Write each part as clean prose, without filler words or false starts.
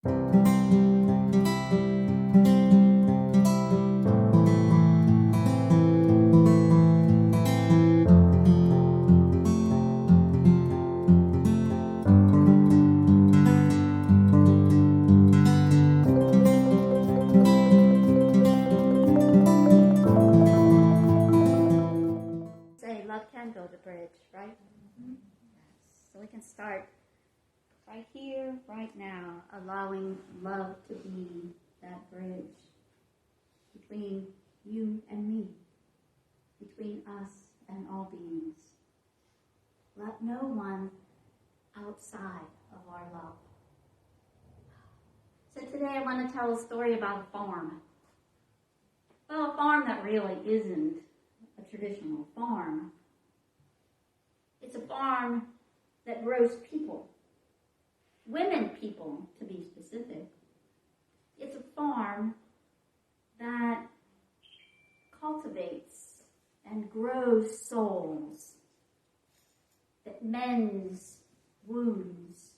Say, love can build a bridge, right? Mm-hmm. Yes. So we can start right here, right now, allowing love to be that bridge between you and me, between us and all beings. Let no one outside of our love. So today I want to tell a story about a farm. Well, a farm that really isn't a traditional farm. It's a farm that grows people. Women people, to be specific. It's a farm that cultivates and grows souls, that mends wounds,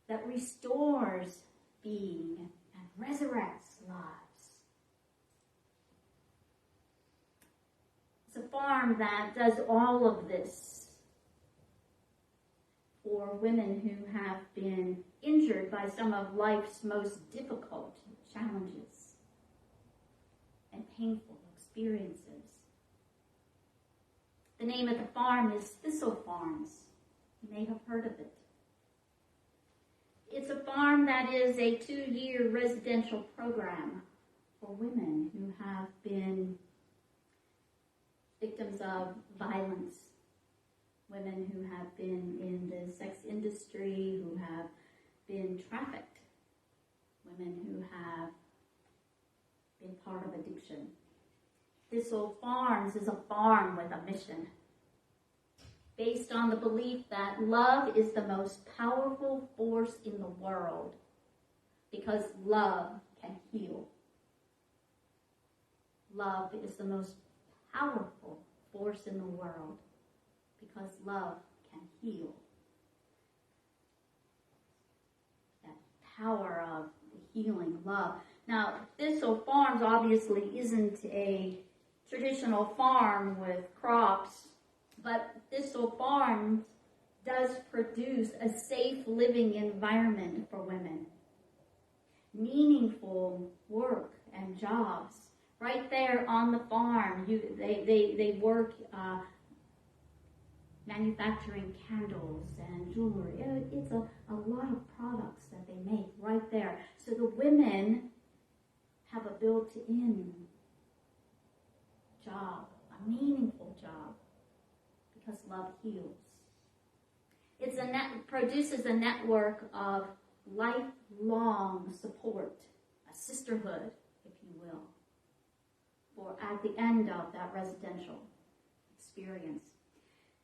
that restores being and resurrects lives. It's a farm that does all of this for women who have been injured by some of life's most difficult challenges and painful experiences. The name of the farm is Thistle Farms. You may have heard of it. It's a farm that is a 2-year residential program for women who have been victims of violence, women who have been in the sex industry, who have been trafficked, women who have been part of addiction. Thistle Farms is a farm with a mission, based on the belief that love is the most powerful force in the world, because love can heal. Love is the most powerful force in the world, because love can heal. That power of the healing love. Now, Thistle Farms obviously isn't a traditional farm with crops, but Thistle Farms does produce a safe living environment for women. Meaningful work and jobs. Right there on the farm, they work manufacturing candles and jewelry. It's a lot of products that they make right there. So the women have a built-in job, a meaningful job, because love heals. Produces a network of lifelong support, a sisterhood, if you will, for at the end of that residential experience.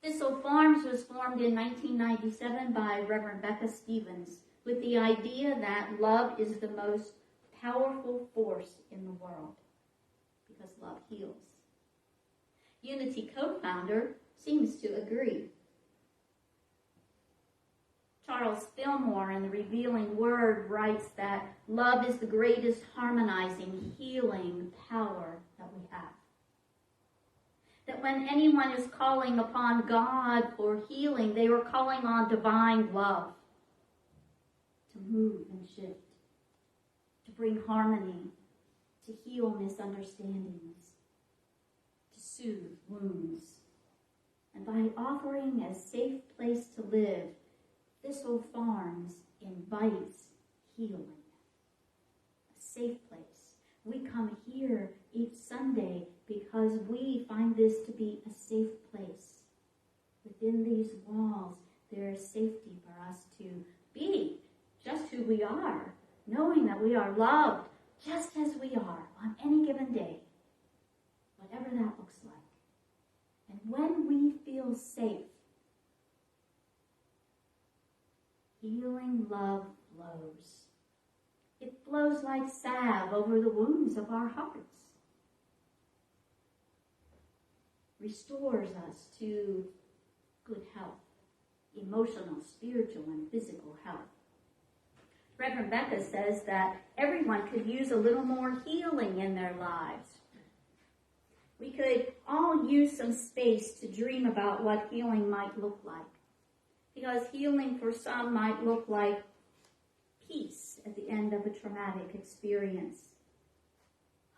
Thistle Farms was formed in 1997 by Reverend Becca Stevens with the idea that love is the most powerful force in the world, because love heals. Unity co-founder seems to agree. Charles Fillmore in The Revealing Word writes that love is the greatest harmonizing, healing power that we have. That when anyone is calling upon God for healing, they are calling on divine love to move and shift, to bring harmony, to heal misunderstandings, to soothe wounds. And by offering a safe place to live, Thistle Farms invites healing. A safe place. We come here each Sunday because we find this to be a safe place. Within these walls, there is safety for us to be just who we are, knowing that we are loved just as we are on any given day, whatever that looks like. And when we feel safe, healing love flows. It flows like salve over the wounds of our hearts. Restores us to good health, emotional, spiritual, and physical health. Reverend Becca says that everyone could use a little more healing in their lives. We could all use some space to dream about what healing might look like. Because healing for some might look like peace at the end of a traumatic experience,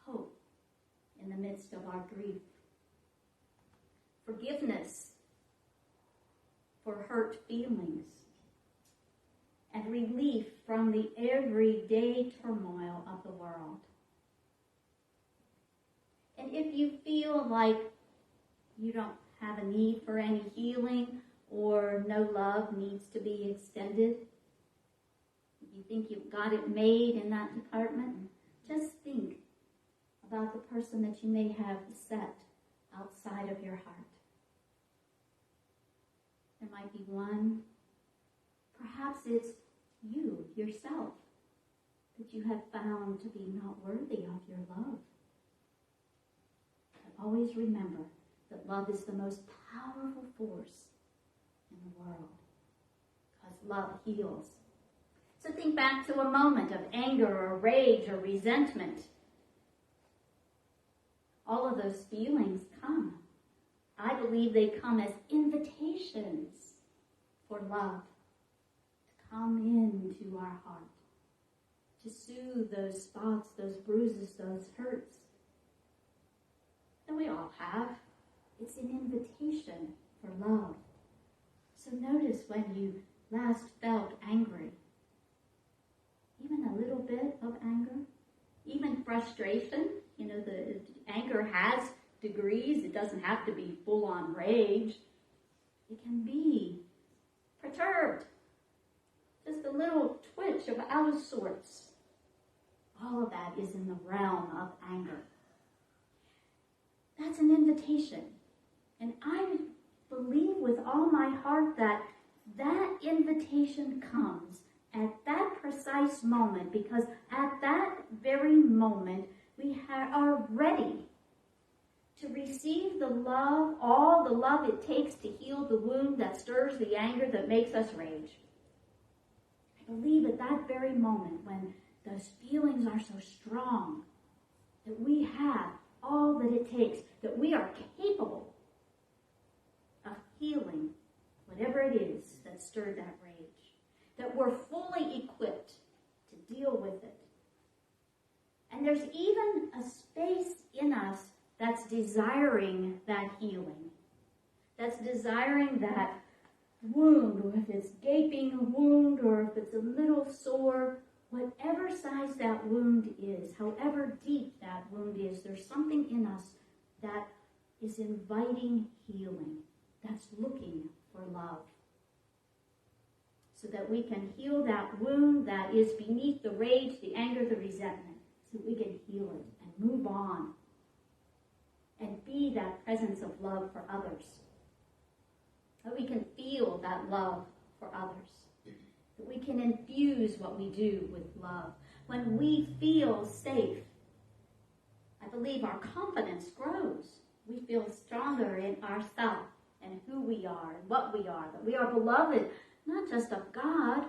hope in the midst of our grief, forgiveness for hurt feelings, and relief from the everyday turmoil of the world. And if you feel like you don't have a need for any healing or no love needs to be extended, if you think you've got it made in that department, just think about the person that you may have set outside of your heart. There might be one, perhaps it's you, yourself, that you have found to be not worthy of your love. But always remember that love is the most powerful force in the world, because love heals. So think back to a moment of anger or rage or resentment. All of those feelings come. I believe they come as invitations for love to come into our heart, to soothe those spots, those bruises, those hurts that we all have. It's an invitation for love. So notice when you last felt angry, even a little bit of anger, even frustration. You know, the anger has degrees. It doesn't have to be full-on rage. It can be perturbed, just a little twitch of out of sorts. All of that is in the realm of anger. That's an invitation. And I believe with all my heart that that invitation comes at that precise moment, because at that very moment we are ready to receive the love, all the love it takes to heal the wound that stirs the anger that makes us rage. I believe at that very moment when those feelings are so strong that we have all that it takes, that we are capable of healing whatever it is that stirred that rage, that we're fully equipped to deal with it. And there's even a space in us that's desiring that healing, that's desiring that wound, or if it's gaping wound, or if it's a little sore, whatever size that wound is, however deep that wound is, there's something in us that is inviting healing, that's looking for love, so that we can heal that wound that is beneath the rage, the anger, the resentment, so we can heal it and move on and be that presence of love for others. That we can feel that love for others. That we can infuse what we do with love. When we feel safe, I believe our confidence grows. We feel stronger in ourselves and who we are and what we are. That we are beloved, not just of God,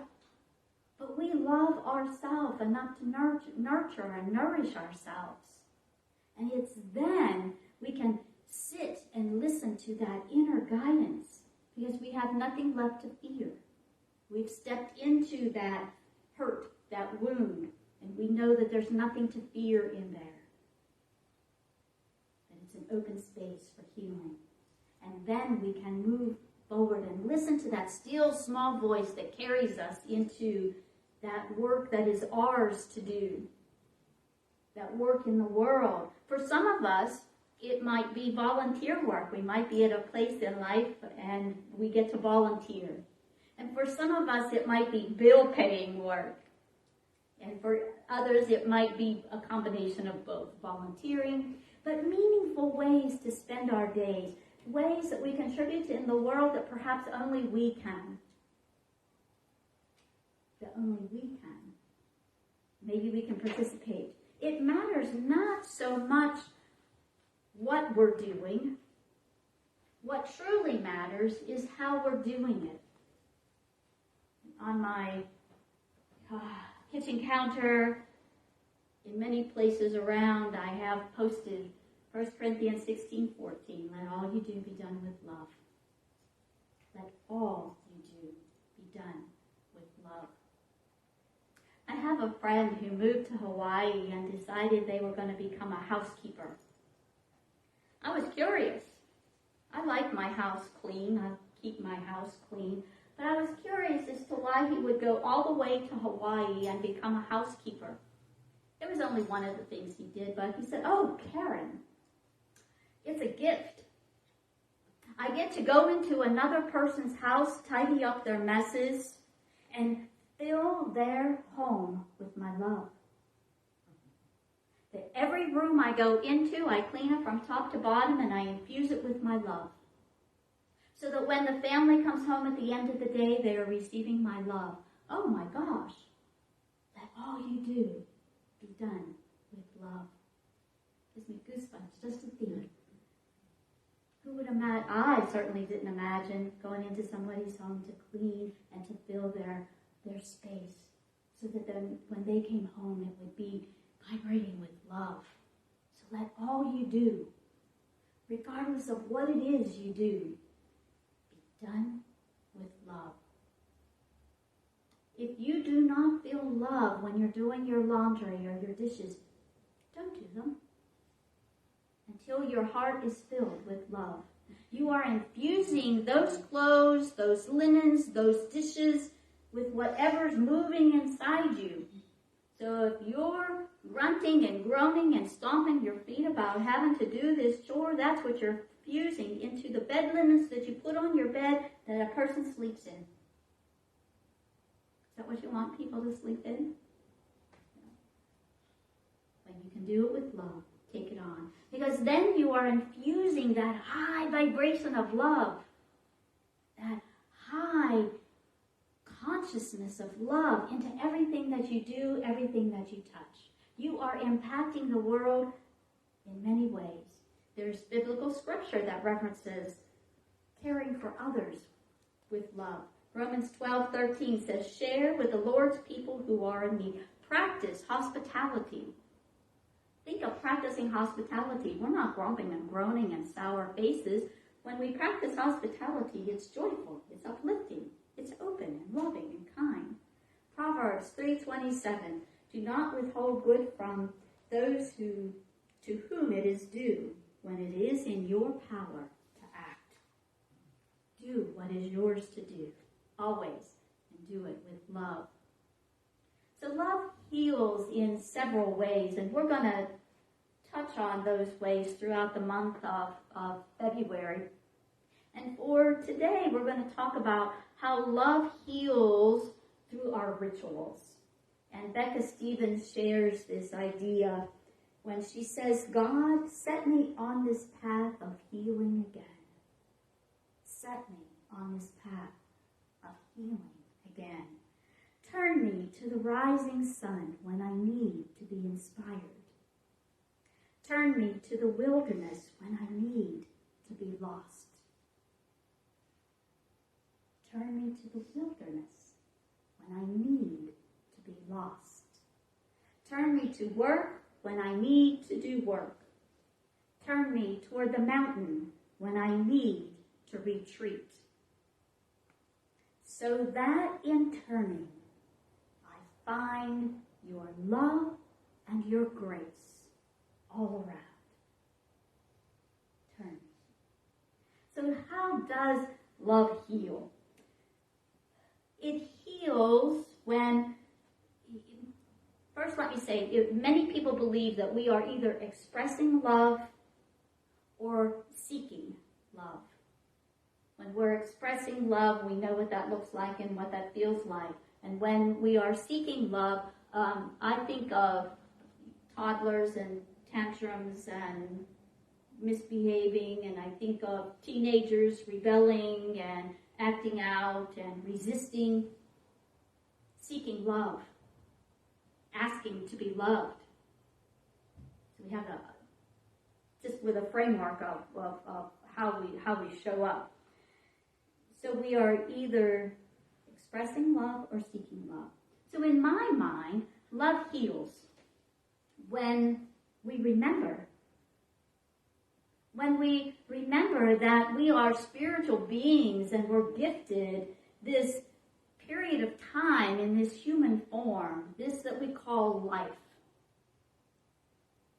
but we love ourselves enough to nurture and nourish ourselves. And it's then we can sit and listen to that inner guidance, because we have nothing left to fear. We've stepped into that hurt, that wound, and we know that there's nothing to fear in there. That it's an open space for healing. And then we can move forward and listen to that still small voice that carries us into that work that is ours to do, that work in the world. For some of us, it might be volunteer work. We might be at a place in life and we get to volunteer. And for some of us, it might be bill-paying work. And for others, it might be a combination of both, volunteering, but meaningful ways to spend our days, ways that we contribute in the world that perhaps only we can. That only we can. Maybe we can participate. It matters not so much what we're doing. What truly matters is how we're doing it. On my kitchen counter, in many places around, I have posted 1 Corinthians 16:14. Let all you do be done with love. Let all you do be done with love. I have a friend who moved to Hawaii and decided they were going to become a housekeeper. I was curious. I like my house clean. I keep my house clean. But I was curious as to why he would go all the way to Hawaii and become a housekeeper. It was only one of the things he did, but he said, "Oh, Karen, it's a gift. I get to go into another person's house, tidy up their messes, and fill their home with my love. That every room I go into, I clean it from top to bottom, and I infuse it with my love. So that when the family comes home at the end of the day, they are receiving my love. Oh my gosh, let all you do be done with love." Gives me goosebumps just to think. Who would imagine? I certainly didn't imagine going into somebody's home to clean and to fill their space, so that then when they came home, it would be vibrating with love. So let all you do, regardless of what it is you do, be done with love. If you do not feel love when you're doing your laundry or your dishes, don't do them until your heart is filled with love. You are infusing those clothes, those linens, those dishes with whatever's moving inside you. So if you're grunting and groaning and stomping your feet about having to do this chore, that's what you're fusing into the bed linens that you put on your bed that a person sleeps in. Is that what you want people to sleep in? When you can do it with love, take it on. Because then you are infusing that high vibration of love, that high consciousness of love into everything that you do, everything that you touch. You are impacting the world in many ways. There's biblical scripture that references caring for others with love. Romans 12:13 says, "Share with the Lord's people who are in need. Practice hospitality." Think of practicing hospitality. We're not grumping and groaning and sour faces. When we practice hospitality, it's joyful, it's uplifting, it's open and loving and kind. Proverbs 3:27, "Do not withhold good from those to whom it is due when it is in your power to act." Do what is yours to do, always, and do it with love. So love heals in several ways, and we're going to touch on those ways throughout the month of February. And for today, we're going to talk about how love heals through our rituals. And Becca Stevens shares this idea when she says, "God set me on this path of healing again. Set me on this path of healing again. Turn me to the rising sun when I need to be inspired. Turn me to the wilderness when I need to be lost. Turn me to the wilderness when I need to be lost. Turn me to work when I need to do work. Turn me toward the mountain when I need to retreat. So that in turning, I find your love and your grace all around." Turn. So how does love heal? It heals when, first let me say, many people believe that we are either expressing love or seeking love. When we're expressing love, we know what that looks like and what that feels like. And when we are seeking love, I think of toddlers and tantrums and misbehaving, and I think of teenagers rebelling and acting out and resisting, seeking love, asking to be loved. So we have just with a framework of how we show up. So we are either expressing love or seeking love. So in my mind, love heals when we remember. When we remember that we are spiritual beings and we're gifted this period of time in this human form, this that we call life.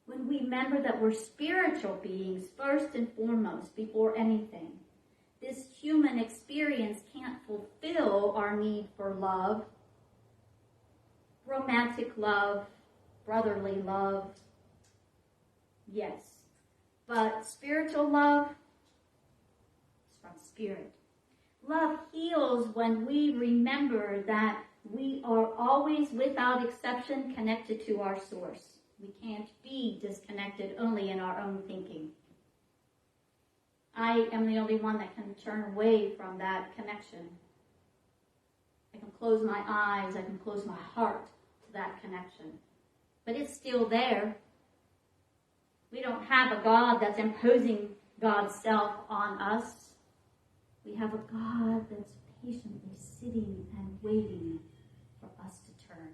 When we remember that we're spiritual beings first and foremost before anything. This human experience can't fulfill our need for love, romantic love, brotherly love, yes. But spiritual love is from spirit. Love heals when we remember that we are always, without exception, connected to our source. We can't be disconnected only in our own thinking. I am the only one that can turn away from that connection. I can close my eyes, I can close my heart to that connection. But it's still there. We don't have a God that's imposing God's self on us. We have a God that's patiently sitting and waiting for us to turn.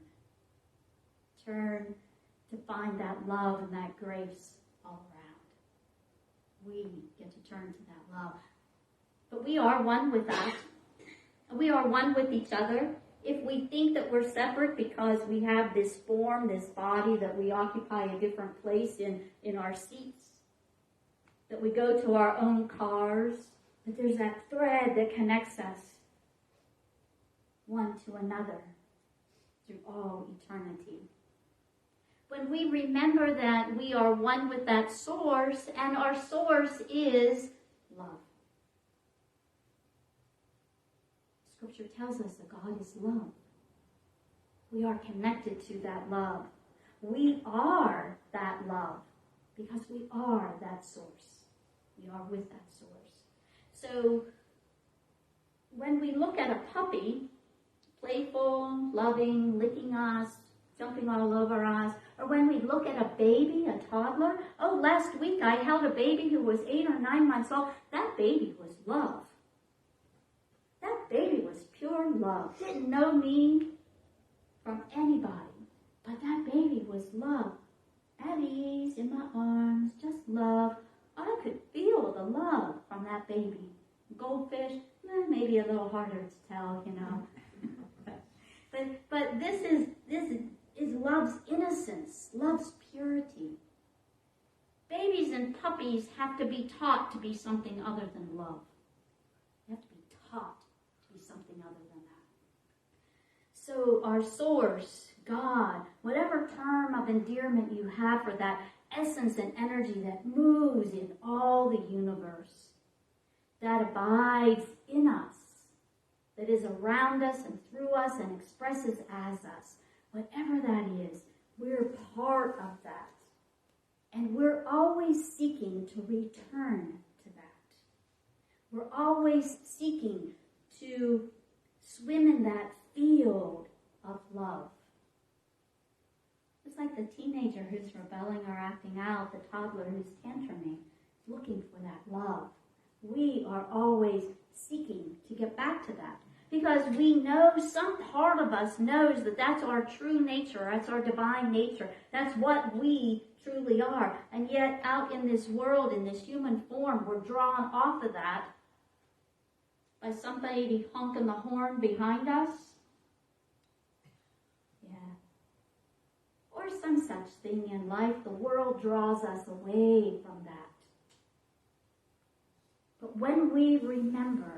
Turn to find that love and that grace all around. We get to turn to that love. But we are one with that. We are one with each other. If we think that we're separate because we have this form, this body, that we occupy a different place in our seats, that we go to our own cars, that there's that thread that connects us one to another through all eternity. When we remember that we are one with that source, and our source is love. Scripture tells us that God is love. We are connected to that love. We are that love because we are that source. We are with that source. So when we look at a puppy, playful, loving, licking us, jumping all over us, or when we look at a baby, a toddler, last week I held a baby who was 8 or 9 months old. That baby was love. That baby was pure love. Didn't know me from anybody, but that baby was love. At ease in my arms, just love. I could feel the love from that baby. Goldfish, maybe a little harder to tell, but this is love's innocence, love's purity. Babies and puppies have to be taught to be something other than love. They have to be taught to be something other than that. So our source, God, whatever term of endearment you have for that essence and energy that moves in all the universe, that abides in us, that is around us and through us and expresses as us, whatever that is, we're part of that. And we're always seeking to return to that. We're always seeking to swim in that field of love. It's like the teenager who's rebelling or acting out, the toddler who's tantruming, looking for that love. We are always seeking to get back to that. Because we know, some part of us knows that that's our true nature, that's our divine nature, that's what we truly are. And yet out in this world, in this human form, we're drawn off of that by somebody honking the horn behind us. Yeah. Or some such thing in life. The world draws us away from that. But when we remember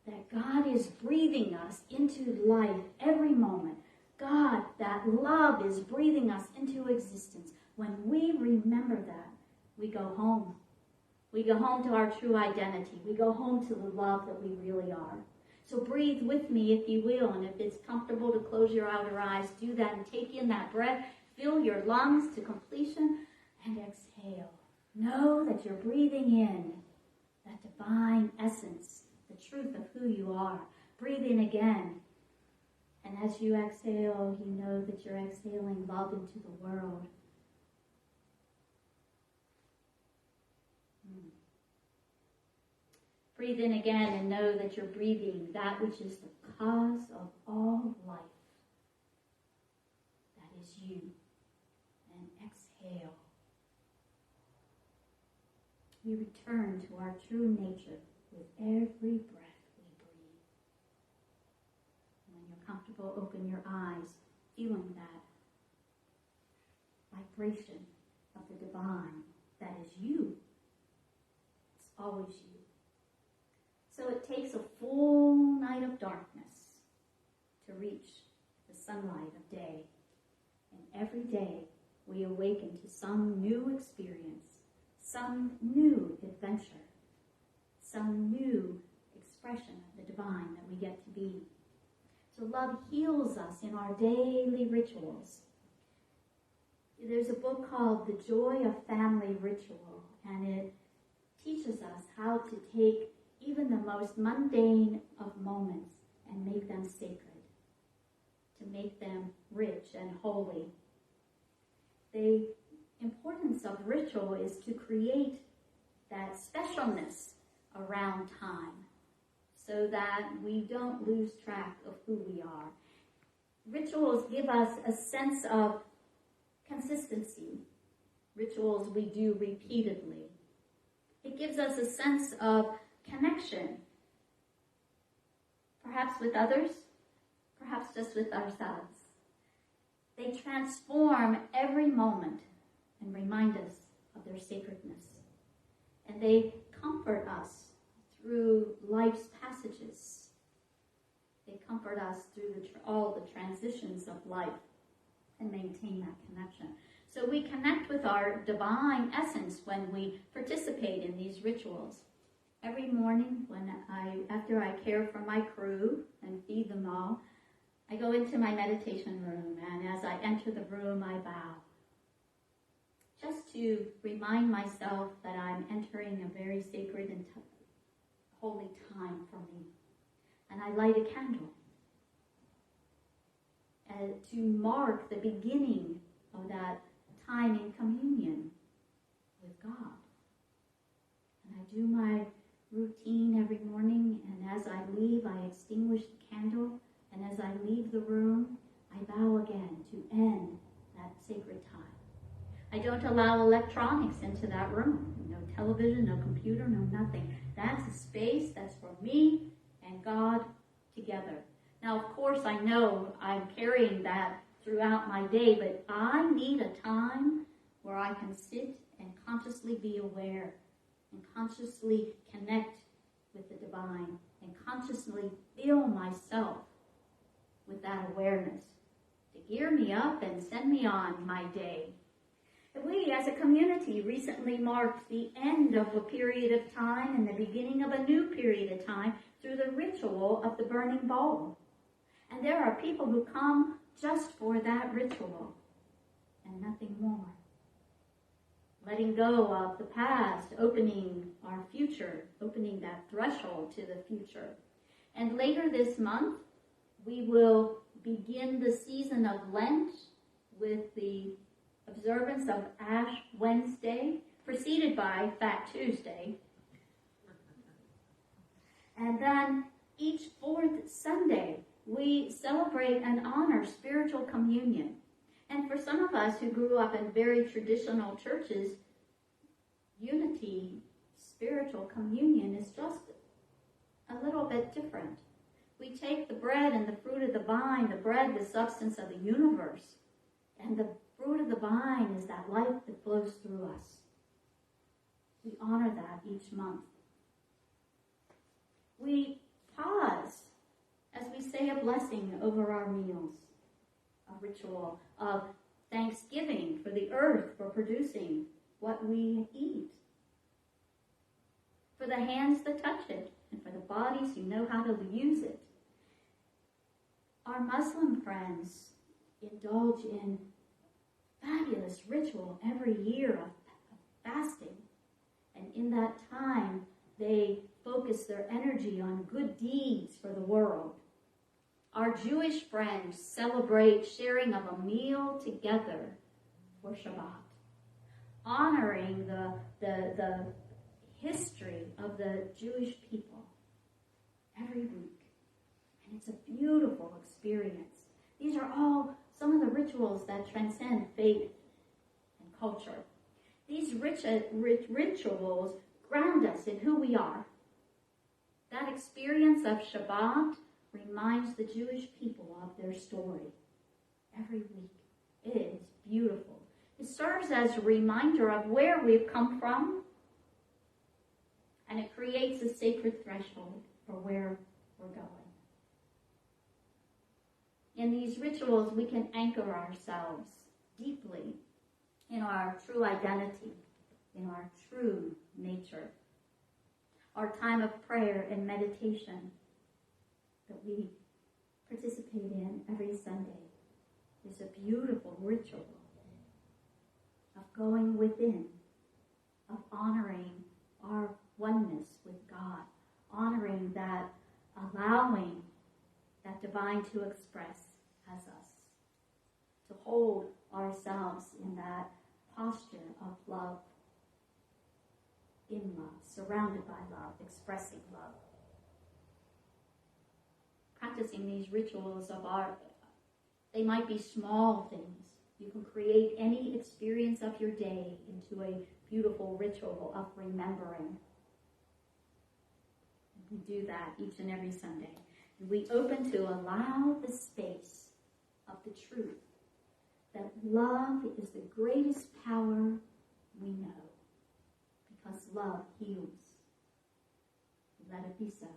that God is breathing us into life every moment, God, that love is breathing us into existence. When we remember that, we go home. We go home to our true identity. We go home to the love that we really are. So breathe with me if you will, and if it's comfortable to close your outer eyes, do that and take in that breath. Fill your lungs to completion and exhale. Know that you're breathing in that divine essence, the truth of who you are. Breathe in again. And as you exhale, you know that you're exhaling love into the world. Breathe in again and know that you're breathing that which is the cause of all life. is you. And exhale. We return to our true nature with every breath we breathe. When you're comfortable, open your eyes, feeling that vibration of the divine that is you. It's always you. So it takes a full night of darkness to reach the sunlight of day. And every day we awaken to some new experience, some new adventure, some new expression of the divine that we get to be. So love heals us in our daily rituals. There's a book called The Joy of Family Ritual, and it teaches us how to take even the most mundane of moments and make them sacred, to make them rich and holy. The importance of ritual is to create that specialness around time so that we don't lose track of who we are. Rituals give us a sense of consistency. Rituals we do repeatedly. It gives us a sense of connection, perhaps with others, perhaps just with ourselves. They transform every moment and remind us of their sacredness. And they comfort us through life's passages. They comfort us through all the transitions of life and maintain that connection. So we connect with our divine essence when we participate in these rituals. Every morning, after I care for my crew and feed them all, I go into my meditation room, and as I enter the room, I bow. Just to remind myself that I'm entering a very sacred and holy time for me. And I light a candle to mark the beginning of that time in communion with God. And I do my routine every morning, and as I leave, I extinguish the candle, and as I leave the room, I bow again to end that sacred time. I don't allow electronics into that room. No television, no computer, no nothing. That's a space that's for me and God together. Now, of course, I know I'm carrying that throughout my day, but I need a time where I can sit and consciously be aware and consciously connect with the divine and consciously fill myself with that awareness to gear me up and send me on my day. We, as a community, recently marked the end of a period of time and the beginning of a new period of time through the ritual of the burning bowl. And there are people who come just for that ritual and nothing more. Letting go of the past, opening our future, opening that threshold to the future. And later this month, we will begin the season of Lent with the observance of Ash Wednesday, preceded by Fat Tuesday. And then each fourth Sunday, we celebrate and honor spiritual communion. And for some of us who grew up in very traditional churches, unity, spiritual communion is just a little bit different. We take the bread and the fruit of the vine, the bread, the substance of the universe, and the fruit of the vine is that life that flows through us. We honor that each month. We pause as we say a blessing over our meals, a ritual of thanksgiving for the earth for producing what we eat, for the hands that touch it, and for the bodies who know how to use it. Our Muslim friends indulge in fabulous ritual every year of fasting. And in that time, they focus their energy on good deeds for the world. Our Jewish friends celebrate sharing of a meal together for Shabbat, honoring the history of the Jewish people every week. And it's a beautiful experience. These are all some of the rituals that transcend faith and culture. These rituals ground us in who we are. That experience of Shabbat reminds the Jewish people of their story every week. It is beautiful. It serves as a reminder of where we've come from, and it creates a sacred threshold for where we're going. In these rituals, we can anchor ourselves deeply in our true identity, in our true nature. Our time of prayer and meditation that we participate in every Sunday is a beautiful ritual of going within, of honoring our oneness with God, honoring that, allowing that divine to express as us, to hold ourselves in that posture of love, in love, surrounded by love, expressing love. Practicing these rituals of art, they might be small things. You can create any experience of your day into a beautiful ritual of remembering. We do that each and every Sunday. And we open to allow the space of the truth that love is the greatest power we know, because love heals. Let it be so.